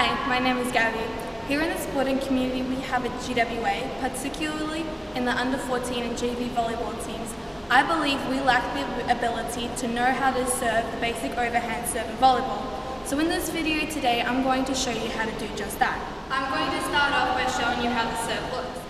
Hi, my name is Gabby. Here in the sporting community we have a GWA, particularly in the under 14 and JV volleyball teams. I believe we lack the ability to know how to serve the basic overhand serve in volleyball. So in this video today I'm going to show you how to do just that. I'm going to start off by showing you how the serve looks.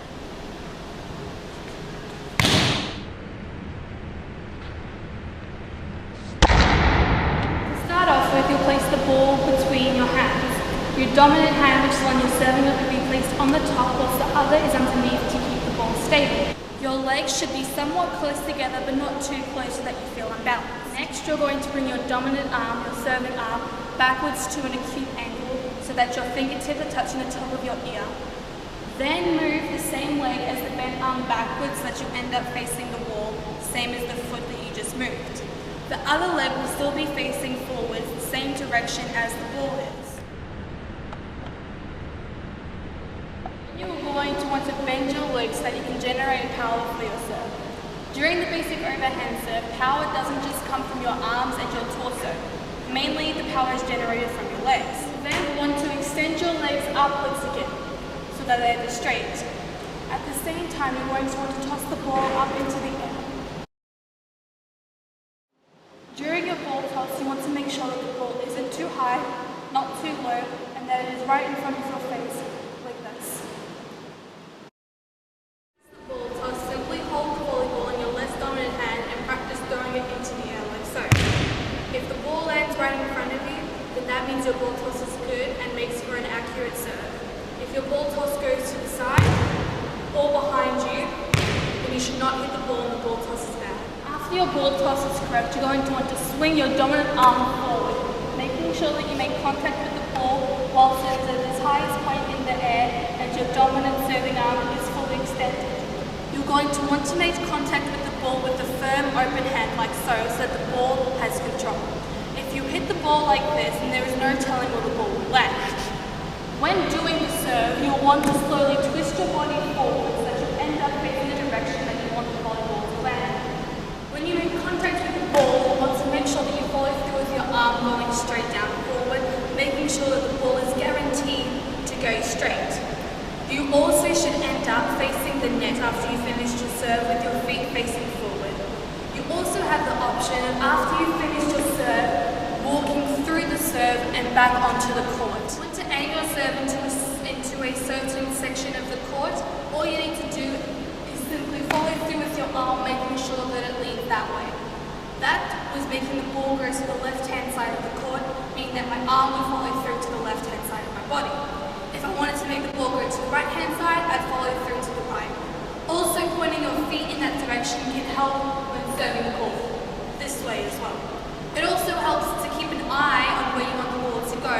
To start off with, you'll place the ball between your hands. Your dominant hand, which is the one you're serving with, will be placed on the top, whilst the other is underneath to keep the ball stable. Your legs should be somewhat close together, but not too close so that you feel unbalanced. Next, you're going to bring your dominant arm, your serving arm, backwards to an acute angle so that your fingertips are touching the top of your ear. Then move the same leg as the bent arm backwards so that you end up facing the wall, same as the foot that you just moved. The other leg will still be facing forwards, the same direction as the ball is. You're going to want to bend your legs so that you can generate power for your serve. During the basic overhand serve, power doesn't just come from your arms and your torso. Mainly the power is generated from your legs. You then want to extend your legs upwards again so that they're straight. At the same time, you're going to want to toss the ball up into the air. During your ball toss, you want to make sure that the ball isn't too high, not too low, and that it is right in front of your face, like this. The ball toss, simply hold the volleyball in your less dominant hand and practice throwing it into the air like so. If the ball lands right in front of you, then that means your ball toss is good and makes for an accurate serve. If your ball toss goes to the side or behind you, then you should not hit the ball and the ball toss is bad. After your ball toss is correct, you're going to want to swing your dominant arm forward, making sure that you make contact with the ball whilst it is at its highest point in the air and your dominant serving arm is fully extended. You're going to want to make contact with the ball with a firm open hand like so that the ball has control. If you hit the ball like this, then there is no telling where the ball will land. When doing the serve, you'll want to slowly twist your body forward so that you end up facing the direction that you want the volleyball to land. When you make contact with the ball, you want to make sure that you follow through with your arm going straight down forward, making sure that the ball is guaranteed to go straight. You also should end up facing the net after you finish your serve with your feet facing forward. You also have the option of, after you've finished your serve, walking through the serve and back onto the court. You want to aim your serve into a certain section of the court. All you need to do is simply follow through with your arm, making sure that it leads that way. That was making the ball go to the left-hand side of the court, meaning that my arm would follow through to the left-hand side of my body. If I wanted to make the ball go to the right-hand side, I'd follow through to the right. Also, pointing your feet in that direction can help when serving the ball this way as well. It also helps to keep an eye on where you want the ball to go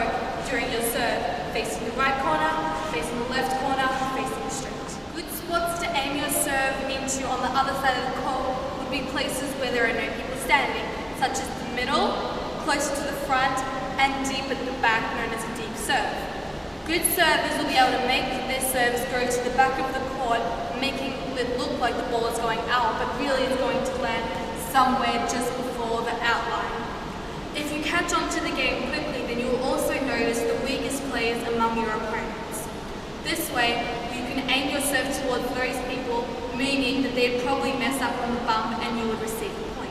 during your serve, facing the right corner, facing the left corner, facing straight. Good spots to aim your serve into on the other side of the court would be places where there are no people standing, such as the middle, closer to the front, and deep at the back, known as a deep serve. Good servers will be able to make their serves go to the back of the court, making it look like the ball is going out, but really it's going to land somewhere just before the outline. If you catch on to the game quickly, then you will also notice the weakest players among your opponents. This way, you can aim your serve towards those people, meaning that they'd probably mess up on the bump and you would receive the point.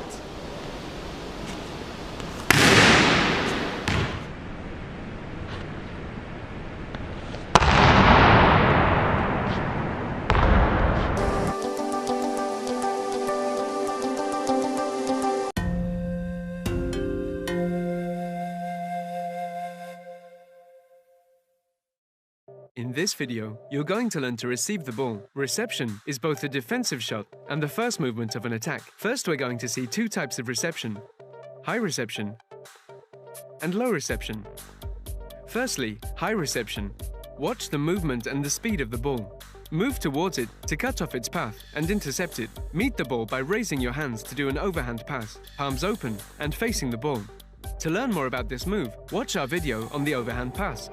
In this video, you're going to learn to receive the ball. Reception is both a defensive shot and the first movement of an attack. First, we're going to see two types of reception: high reception and low reception. Firstly, high reception. Watch the movement and the speed of the ball. Move towards it to cut off its path and intercept it. Meet the ball by raising your hands to do an overhand pass, palms open and facing the ball. To learn more about this move, watch our video on the overhand pass.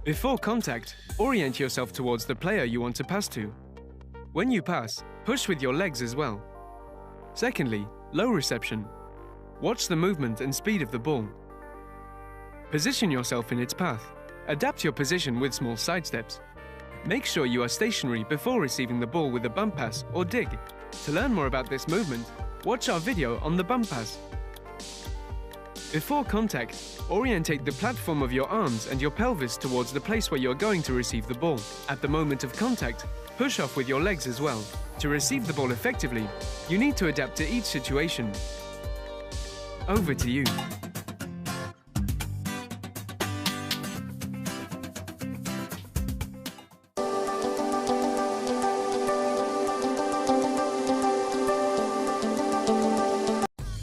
Before contact, orient yourself towards the player you want to pass to. When you pass, push with your legs as well. Secondly, low reception. Watch the movement and speed of the ball. Position yourself in its path Adapt your position with small side steps. Make sure you are stationary before receiving the ball with a bump pass or dig. To learn more about this movement, watch our video on the bump pass. Before contact, orientate the platform of your arms and your pelvis towards the place where you're going to receive the ball. At the moment of contact, push off with your legs as well. To receive the ball effectively, you need to adapt to each situation. Over to you.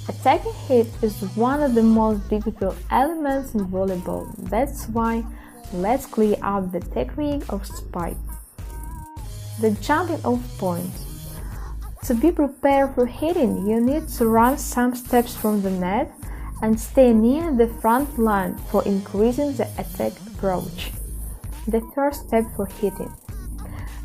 Attacking hit is one of the most difficult elements in volleyball. That's why let's clear up the technique of spike. The jumping off point. To be prepared for hitting, you need to run some steps from the net and stay near the front line for increasing the attack approach. The first step for hitting.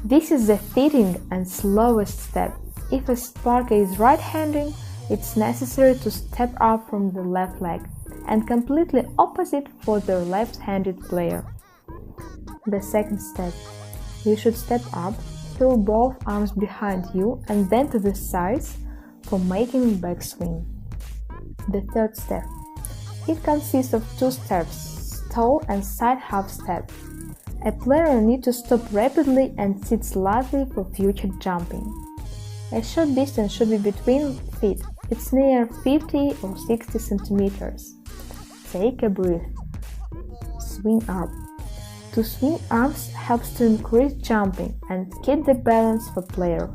This is the fitting and slowest step. If a spiker is right-handed, it's necessary to step up from the left leg, and completely opposite for the left-handed player. The second step. You should step up, throw both arms behind you and then to the sides for making backswing. The third step. It consists of two steps, stall and side half step. A player needs to stop rapidly and sit slightly for future jumping. A short distance should be between feet. It's near 50 or 60 centimeters. Take a breath. Swing up. To swing arms helps to increase jumping and keep the balance for player.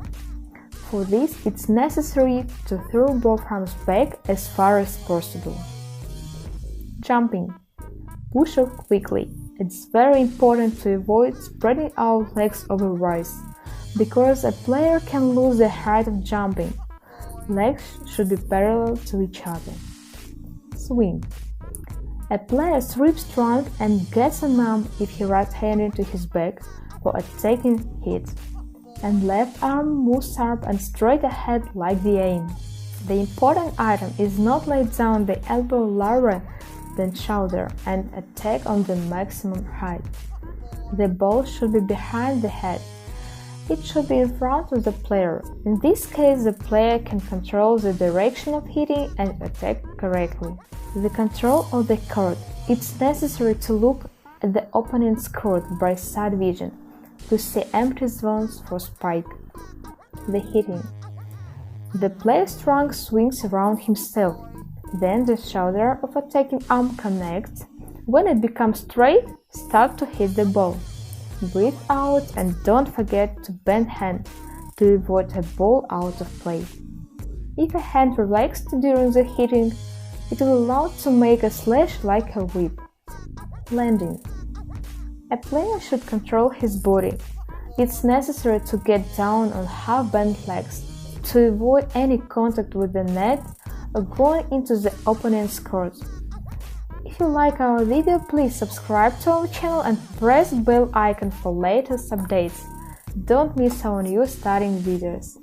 For this, it's necessary to throw both arms back as far as possible. Jumping. Push off quickly. It's very important to avoid spreading out legs over rise, because a player can lose the height of jumping. Legs should be parallel to each other. Swing. A player sweeps trunk and gets an arm if he right-handed to his back for attacking hit, and left arm moves sharp and straight ahead like the aim. The important item is not lay down the elbow lower than shoulder and attack on the maximum height. The ball should be behind the head. It should be in front of the player. In this case, the player can control the direction of hitting and attack correctly. The control of the court. It's necessary to look at the opponent's court by side vision to see empty zones for spike. The hitting. The player's trunk swings around himself. Then the shoulder of attacking arm connects. When it becomes straight, start to hit the ball. Breathe out and don't forget to bend hand to avoid a ball out of play. If a hand relaxed during the hitting, it will allow to make a slash like a whip. Landing. A player should control his body. It's necessary to get down on half-bent legs to avoid any contact with the net or going into the opponent's court. If you like our video, please subscribe to our channel and press bell icon for latest updates. Don't miss our new starting videos.